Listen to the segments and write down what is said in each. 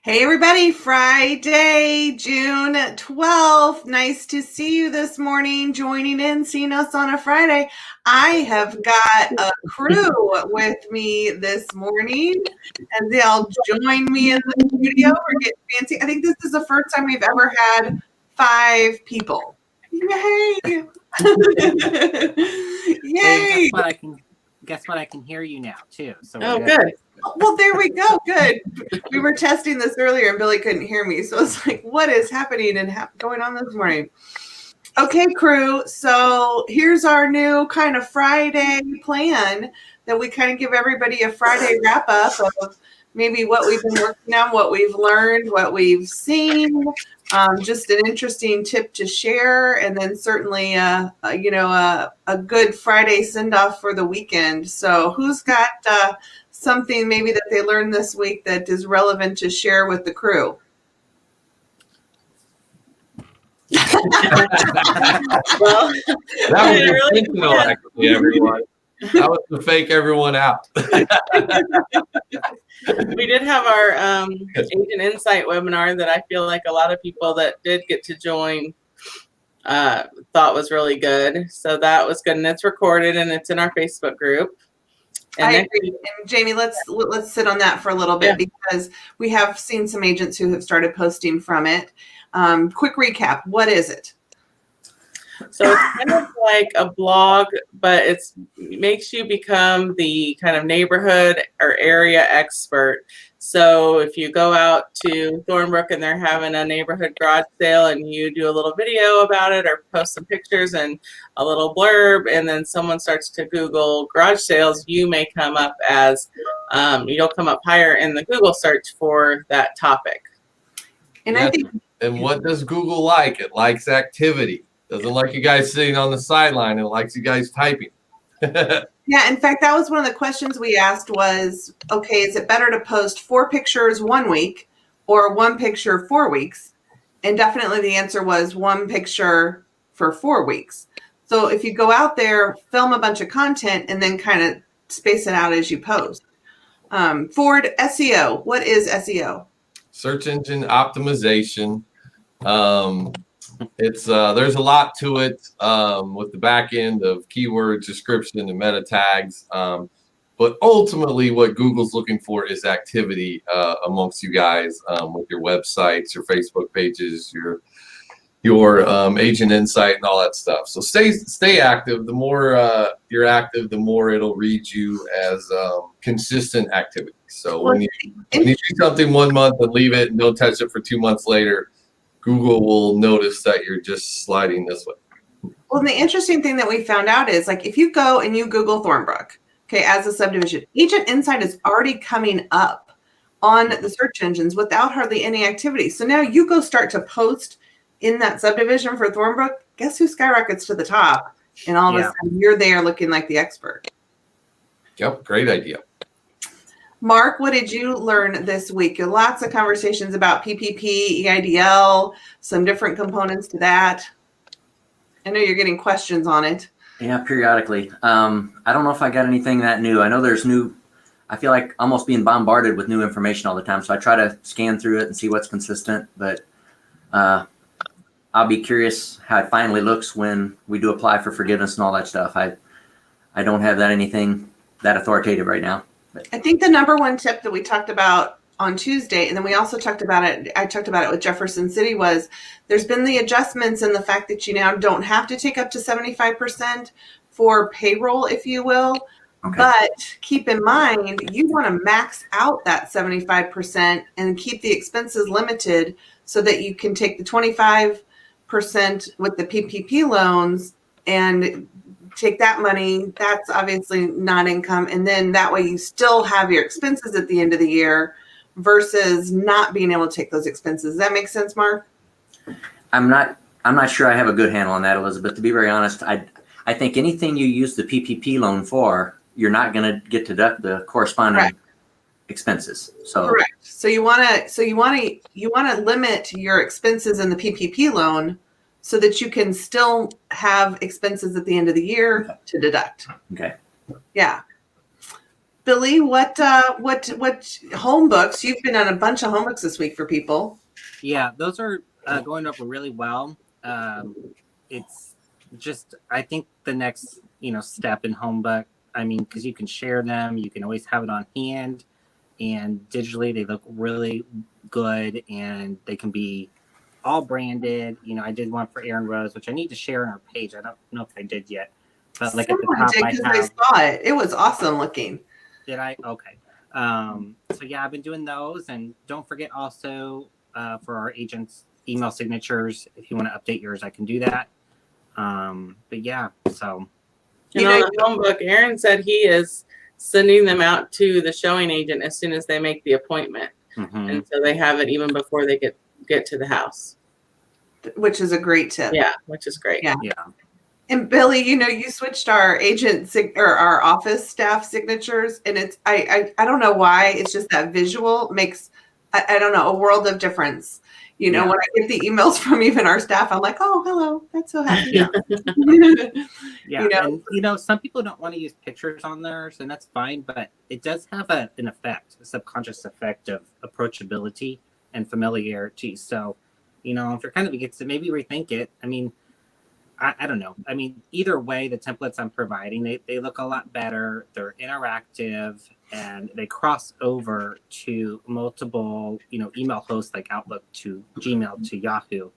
Hey everybody, Friday, June 12th. Nice to see you this morning, joining in, seeing us on a Friday. I have got a crew with me this morning, and they'll join me in the studio. We're getting fancy. I think this is the first time we've ever had 5 people. Yay! Yay! Hey, guess what? I can hear you now too. So good. Well, there we go. Good. We were testing this earlier and Billy couldn't hear me. So it's like, what is happening and going on this morning? Okay, crew. So here's our new kind of Friday plan that we kind of give everybody a Friday wrap up of maybe what we've been working on, what we've learned, what we've seen. Just an interesting tip to share, and then certainly, a good Friday send off for the weekend. So who's got something maybe that they learned this week that is relevant to share with the crew? Well, that was really intentional, actually, everyone. That was to fake everyone out. We did have our Agent Insight webinar that I feel like a lot of people that did get to join thought was really good. So that was good, and it's recorded and it's in our Facebook group. And I agree. And Jamie, let's sit on that for a little bit, because we have seen some agents who have started posting from it. Quick recap. What is it? So it's kind of like a blog, but it makes you become the kind of neighborhood or area expert. So if you go out to Thornbrook and they're having a neighborhood garage sale and you do a little video about it or post some pictures and a little blurb, and then someone starts to Google garage sales, you may come up as, you'll come up higher in the Google search for that topic. And I think, and what does Google like? It likes activity. Doesn't like you guys sitting on the sideline. It likes you guys typing. Yeah, in fact, that was one of the questions we asked was, okay, is it better to post 4 pictures 1 week or 1 picture 4 weeks? And definitely the answer was 1 picture for 4 weeks. So if you go out there, film a bunch of content, and then kind of space it out as you post. Ford, SEO. What is SEO? Search engine optimization. It's there's a lot to it with the back end of keywords, description, and meta tags. But ultimately, what Google's looking for is activity amongst you guys with your websites, your Facebook pages, your Agent Insight, and all that stuff. So stay active. The more you're active, the more it'll read you as consistent activity. So when you do something 1 month and leave it and don't touch it for 2 months later, Google will notice that you're just sliding this way. Well, the interesting thing that we found out is, like, if you go and you Google Thornbrook, okay, as a subdivision, Agent Insight is already coming up on the search engines without hardly any activity. So now you go start to post in that subdivision for Thornbrook, guess who skyrockets to the top? And all of a sudden you're there looking like the expert. Yep, great idea. Mark, what did you learn this week? Lots of conversations about PPP, EIDL, some different components to that. I know you're getting questions on it. Yeah, periodically. I don't know if I got anything that new. I know there's I feel like almost being bombarded with new information all the time. So I try to scan through it and see what's consistent. But I'll be curious how it finally looks when we do apply for forgiveness and all that stuff. I don't have anything that authoritative right now. I think the number one tip that we talked about on Tuesday, and then we also talked about it, I talked about it with Jefferson City, was there's been the adjustments in the fact that you now don't have to take up to 75% for payroll, if you will. Okay. But keep in mind, you want to max out that 75% and keep the expenses limited so that you can take the 25% with the PPP loans and take that money. That's obviously not income. And then that way you still have your expenses at the end of the year versus not being able to take those expenses. Does that make sense, Mark? I'm not sure I have a good handle on that, Elizabeth. To be very honest, I think anything you use the PPP loan for, you're not going to get to deduct the corresponding expenses. So correct. So you want to limit your expenses in the PPP loan so that you can still have expenses at the end of the year to deduct. Okay. Yeah. Billy, what home books? You've been on a bunch of home books this week for people. Yeah, those are going over really well. It's just, I think the next, step in home book. I mean, because you can share them, you can always have it on hand, and digitally they look really good, and they can be all branded. I did one for Aaron Rose, which I need to share on our page. I don't know if I did yet, but like at the Someone top, did I because I have. saw it. It was awesome looking. Did I? Okay. So yeah, I've been doing those, and don't forget also for our agents' email signatures. If you want to update yours, I can do that. But yeah, so And on the home book, Aaron said he is sending them out to the showing agent as soon as they make the appointment, and so they have it even before they get to the house. Which is a great tip. Yeah, which is great. Yeah. Yeah. And Billy, you switched our or our office staff signatures, and it's I don't know why. It's just that visual makes I don't know, a world of difference. When I get the emails from even our staff, I'm like, oh, hello, that's so happy. Yeah, and some people don't want to use pictures on theirs, and that's fine, but it does have an effect, a subconscious effect of approachability and familiarity. So, if you're kind of against it, maybe rethink it. I mean, I don't know. I mean, either way, the templates I'm providing, they look a lot better. They're interactive, and they cross over to multiple, email hosts like Outlook to Gmail to Yahoo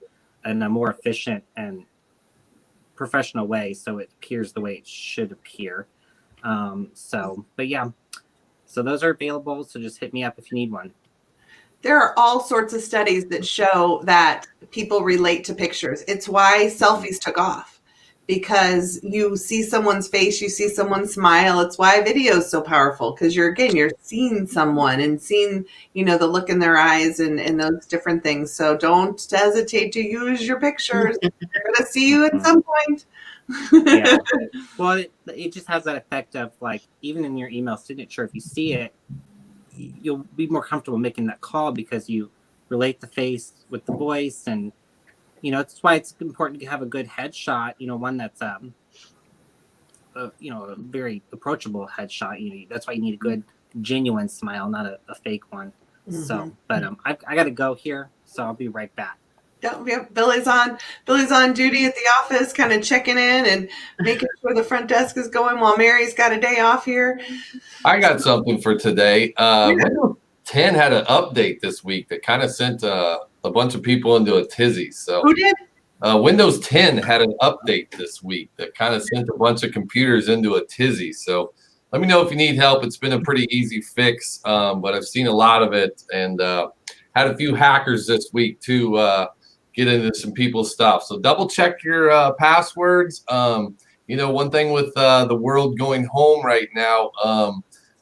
in a more efficient and professional way, so it appears the way it should appear. But yeah, so those are available. So just hit me up if you need one. There are all sorts of studies that show that people relate to pictures. It's why selfies took off, because you see someone's face, you see someone smile. It's why video is so powerful, because you're seeing someone and seeing, the look in their eyes and those different things. So don't hesitate to use your pictures. They're going to see you at some point. Yeah. Well, it just has that effect of, like, even in your email signature, if you see it, you'll be more comfortable making that call because you relate the face with the voice, and that's why it's important to have a good headshot. One that's a very approachable headshot. That's why you need a good, genuine smile, not a fake one. Mm-hmm. So, but I got to go here, so I'll be right back. Yeah, Billy's on duty at the office, kind of checking in and making sure the front desk is going while Mary's got a day off here. I got something for today. Windows 10 had an update this week that kind of sent a bunch of people into a tizzy. So who did? Windows 10 had an update this week that kind of sent a bunch of computers into a tizzy. So let me know if you need help. It's been a pretty easy fix, but I've seen a lot of it, and had a few hackers this week to get into some people's stuff. So double check your passwords. One thing with the world going home right now,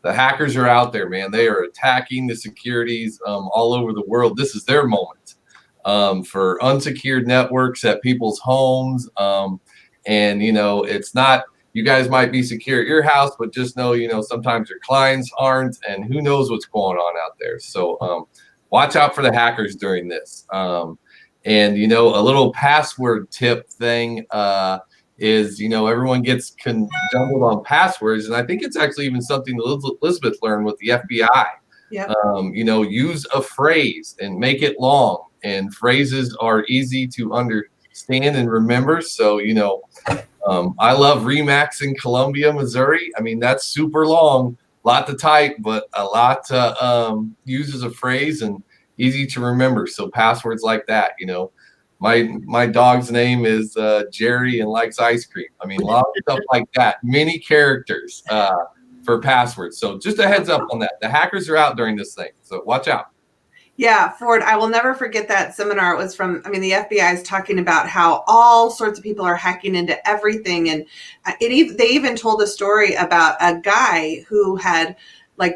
the hackers are out there, man. They are attacking the securities all over the world. This is their moment for unsecured networks at people's homes. And it's not, you guys might be secure at your house, but just know, sometimes your clients aren't, and who knows what's going on out there. So watch out for the hackers during this. And a little password tip thing is, everyone gets jumbled on passwords, and I think it's actually even something Elizabeth learned with the FBI. Yeah. Use a phrase and make it long, and phrases are easy to understand and remember. So I love Remax in Columbia, Missouri. I mean, that's super long, lot to type, but a lot to use as a phrase and easy to remember. So passwords like that, my dog's name is Jerry and likes ice cream. I mean, a lot of stuff like that. Many characters for passwords. So just a heads up on that. The hackers are out during this thing, so watch out. Yeah, Ford, I will never forget that seminar. It was from, the FBI is talking about how all sorts of people are hacking into everything. And they even told a story about a guy who had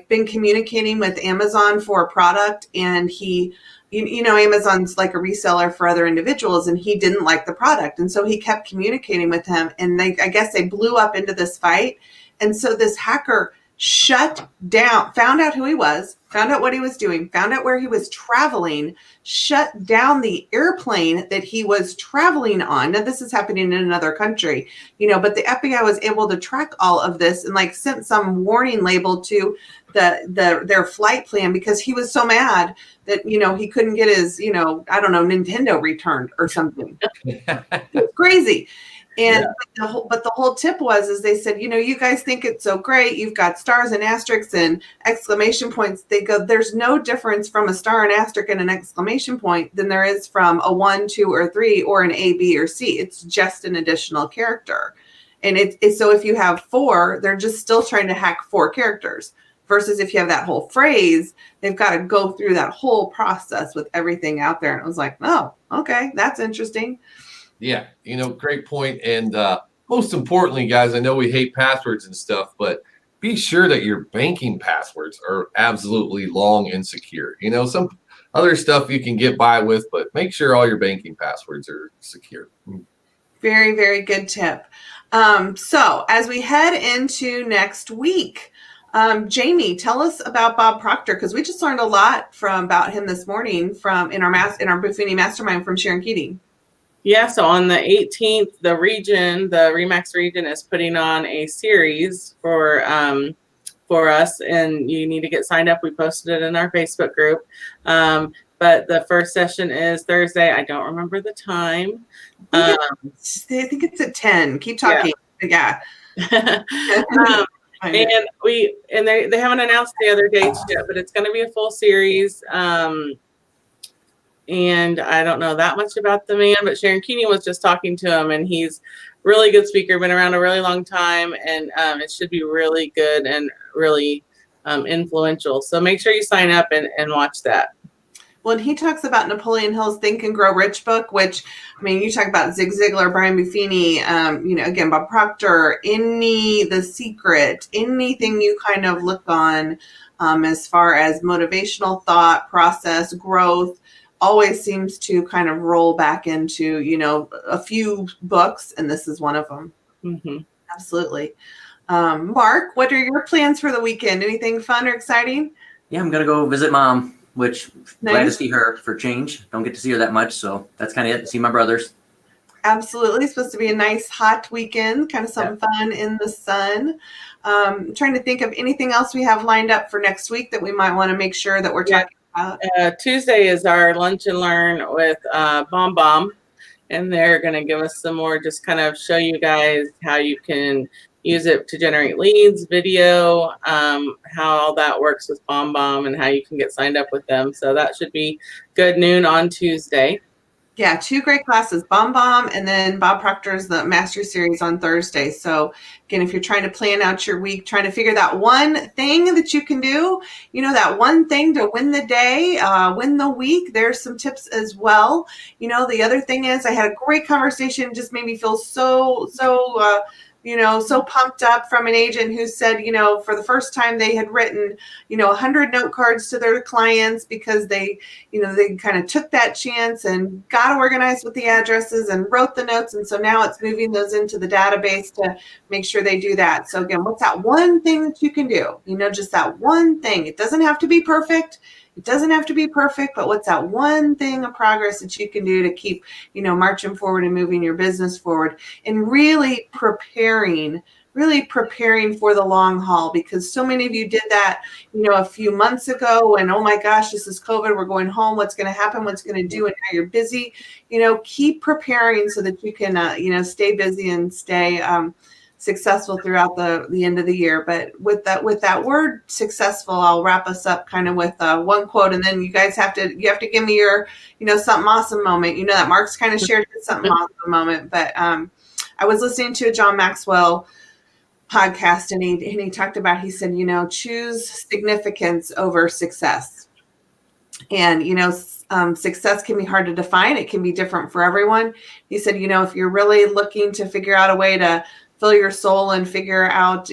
been communicating with Amazon for a product, and he, Amazon's like a reseller for other individuals, and he didn't like the product. And so he kept communicating with him, and I guess they blew up into this fight. And so this hacker shut down, found out who he was, found out what he was doing, found out where he was traveling, shut down the airplane that he was traveling on. Now, this is happening in another country, but the FBI was able to track all of this and like sent some warning label to their flight plan because he was so mad that, he couldn't get his, I don't know, Nintendo returned or something. It's crazy. And but the whole tip is they said, you guys think it's so great. You've got stars and asterisks and exclamation points. They go, there's no difference from a star, an asterisk, and an exclamation point than there is from a 1, 2, or 3 or an A, B, or C. It's just an additional character. And it's so if you have 4, they're just still trying to hack 4 characters. Versus if you have that whole phrase, they've got to go through that whole process with everything out there. And it was like, oh, okay, that's interesting. Yeah, great point. And most importantly, guys, I know we hate passwords and stuff, but be sure that your banking passwords are absolutely long and secure. Some other stuff you can get by with, but make sure all your banking passwords are secure. Very, very good tip. So as we head into next week, Jamie, tell us about Bob Proctor, because we just learned a lot about him this morning in our Buffini Mastermind from Sharon Keating. Yeah, so on the 18th, the RE/MAX region is putting on a series for us, and you need to get signed up. We posted it in our Facebook group. But the first session is Thursday. I don't remember the time. I think it's at 10. Keep talking. Yeah. And they haven't announced the other dates yet, but it's going to be a full series. And I don't know that much about the man, but Sharon Keating was just talking to him, and he's a really good speaker, been around a really long time, and it should be really good and really influential. So make sure you sign up and watch that. Well, and he talks about Napoleon Hill's Think and Grow Rich book, which, you talk about Zig Ziglar, Brian Buffini, again, Bob Proctor, The Secret, anything you kind of look on as far as motivational thought, process, growth, always seems to kind of roll back into, a few books, and this is one of them. Mm-hmm. Absolutely. Mark, what are your plans for the weekend? Anything fun or exciting? Yeah, I'm going to go visit Mom, which Nice. Glad to see her for change. Don't get to see her that much, so that's kind of it. See my brothers. Absolutely. It's supposed to be a nice hot weekend, kind of something fun in the sun. I'm trying to think of anything else we have lined up for next week that we might want to make sure that we're talking about. Tuesday is our lunch and learn with Bomb Bomb, and they're going to give us some more, just kind of show you guys how you can use it to generate leads, video, how all that works with Bomb Bomb, and how you can get signed up with them. So that should be good, noon on Tuesday. Yeah, 2 great classes, Bomb Bomb, and then Bob Proctor's the Mastery Series on Thursday. So again, if you're trying to plan out your week, trying to figure that one thing that you can do, that one thing to win the day, win the week, there's some tips as well. The other thing is I had a great conversation, just made me feel so pumped up from an agent who said, for the first time they had written, 100 note cards to their clients because they kind of took that chance and got organized with the addresses and wrote the notes. And so now it's moving those into the database to make sure they do that. So again, what's that one thing that you can do? Just that one thing. It doesn't have to be perfect. But what's that one thing of progress that you can do to keep, marching forward and moving your business forward and really preparing for the long haul? Because so many of you did that, a few months ago, and oh my gosh, this is COVID, we're going home. What's going to happen? What's going to do? And now you're busy, keep preparing so that you can, stay busy and stay, successful throughout the end of the year. But with that word successful, I'll wrap us up kind of with one quote, and then you guys have to give me your something awesome moment. That Mark's kind of shared his something awesome moment. But I was listening to a John Maxwell podcast, and he talked about, he said, choose significance over success. And success can be hard to define. It can be different for everyone. He said, if you're really looking to figure out a way to fill your soul and figure out,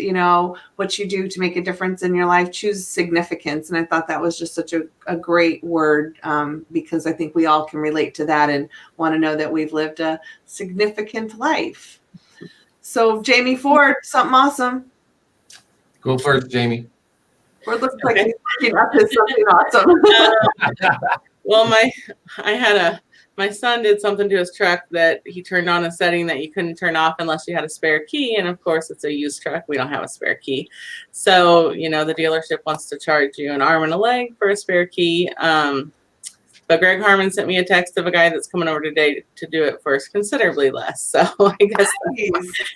what you do to make a difference in your life, choose significance. And I thought that was just such a great word, because I think we all can relate to that and want to know that we've lived a significant life. So Jamie Ford, something awesome. Go first, Jamie. Ford looks like he's looking up to something awesome. Well, my son did something to his truck that he turned on a setting that you couldn't turn off unless you had a spare key. And of course, it's a used truck. We don't have a spare key. So, the dealership wants to charge you an arm and a leg for a spare key. But Greg Harmon sent me a text of a guy that's coming over today to do it for considerably less. So I guess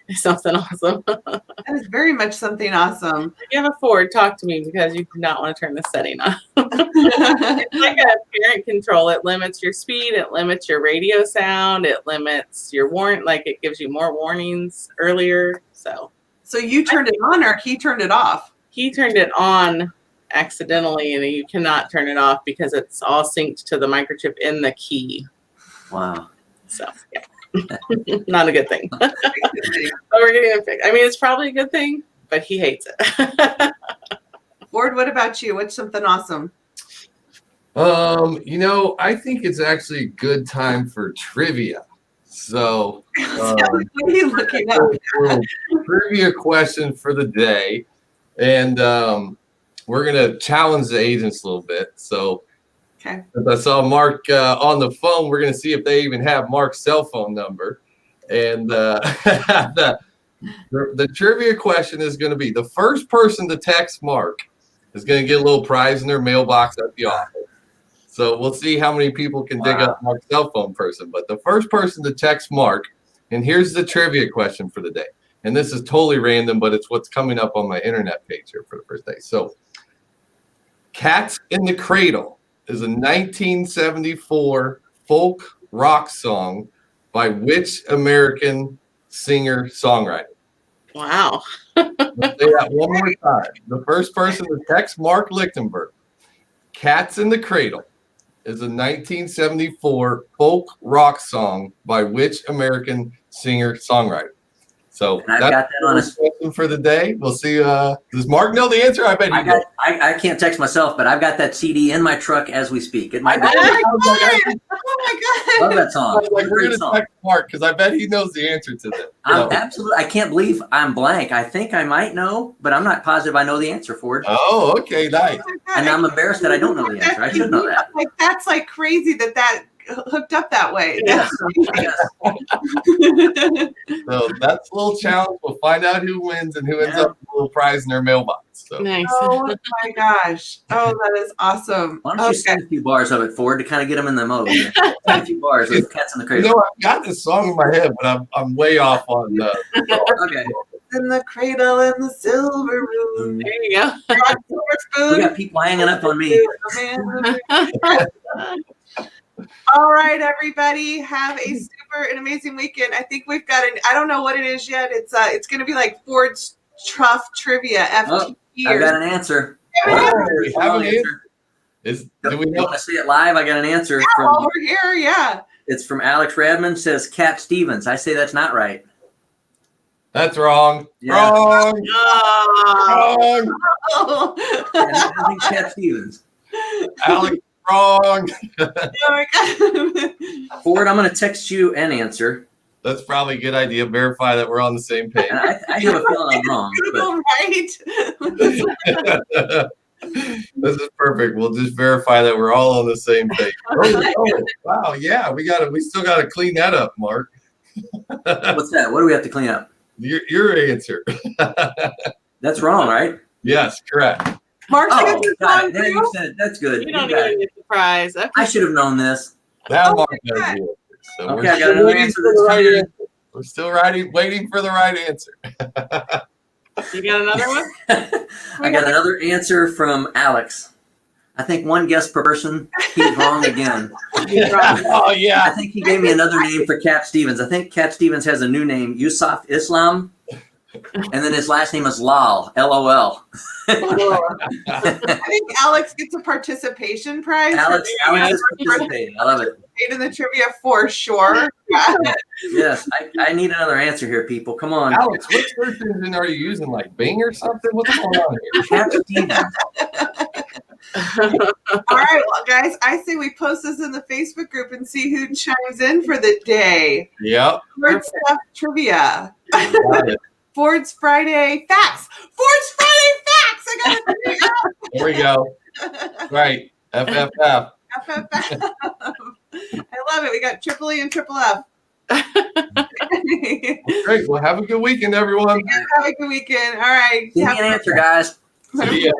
that's something awesome. That is very much something awesome. If you have a Ford, talk to me because you do not want to turn the setting on. It's like a parent control. It limits your speed. It limits your radio sound. It limits your it gives you more warnings earlier. So you turned it on or he turned it off? He turned it on accidentally, and you cannot turn it off because it's all synced to the microchip in the key. Wow. So yeah. Not a good thing. But we're getting it fixed. I mean, it's probably a good thing, but he hates it. Ford, what about you? What's something awesome? I think it's actually a good time for trivia. So What are you looking at? Trivia question for the day. And we're going to challenge the agents a little bit. So okay. As I saw Mark on the phone, we're going to see if they even have Mark's cell phone number. And the trivia question is going to be the first person to text Mark is going to get a little prize in their mailbox at the office. So we'll see how many people can dig up Mark's cell phone person. But the first person to text Mark, and here's the trivia question for the day. And this is totally random, but it's what's coming up on my internet page here for the first day. So Cats in the Cradle is a 1974 folk rock song by which American singer-songwriter? Wow. Let's say that one more time. The first person to text Mark Lichtenberg, Cats in the Cradle is a 1974 folk rock song by which American singer-songwriter? So And I've got that on a question for the day. We'll see. Does Mark know the answer? I bet he does. I can't text myself, but I've got that CD in my truck as we speak. It might be. Oh my Love God. that song. Like, we're Great going to song. text Mark because I bet he knows the answer to this. I'm absolutely. I can't believe I'm blank. I think I might know, but I'm not positive I know the answer for it. Oh, okay, nice. And I'm embarrassed that I don't know the answer. I should know that. Like that's like crazy that hooked up that way. Yes. So that's a little challenge. We'll find out who wins and who ends up with a little prize in their mailbox. So. Nice. Oh my gosh. Oh, that is awesome. Why don't you sing a few bars of it, Ford, to kind of get them in the mode? Sing a few bars of Cats in the Cradle. I've got this song in my head, but I'm way off on the. Okay. In the cradle and the silver moon. There you go. We got people hanging up on me. All right, everybody, have a super and amazing weekend. I think we've got I don't know what it is yet. It's going to be like Ford's Truff Trivia. Oh, I've got an answer. We have an answer. Do we You know? want to see it live? I got an answer from. Over here, yeah. It's from Alex Radman. Says Cat Stevens. I say that's not right. That's wrong. Yeah. Wrong. Oh. Wrong. Oh. I think Cat Stevens. Alex, wrong. Oh my God. Ford, I'm going to text you an answer. That's probably a good idea. Verify that we're on the same page. And I have a feeling I'm wrong. But Right. This is perfect. We'll just verify that we're all on the same page. Oh, wow. Yeah, we still got to clean that up, Mark. what's that? What do we have to clean up? Your answer. That's wrong, right? Yes, correct. Mark, Oh, you got it. Now you said it. That's good. You don't got even it. get the prize. Okay. I should have known this. Now Oh Mark my knows God. the answer. So Okay, we're I got still another waiting answer for the that's right coming. answer. We're still waiting for the right answer. You got another one? I got another answer from Alex. I think one guess per person. He's wrong again. Oh, I yeah. think he gave me another name for Cat Stevens. I think Cat Stevens has a new name, Yusuf Islam. And then his last name is Lal, L-O-L. I think Alex gets a participation prize. Alex is participating. I love it. In the trivia for sure. Yes, I need another answer here, people. Come on. Alex, what search engine are you using? Like Bing or something? What's going on here? Cat Stevens. All right, well, guys, I say we post this in the Facebook group and see who chimes in for the day. Yep. Ford Stuff Trivia. Got it. Ford's Friday Facts. Ford's Friday I got it. There we go. Right. FFF. FFF. I love it. We got triple E and triple F. Great. Well, have a good weekend, everyone. Have a good weekend. All right. Give me an answer, guys. See ya.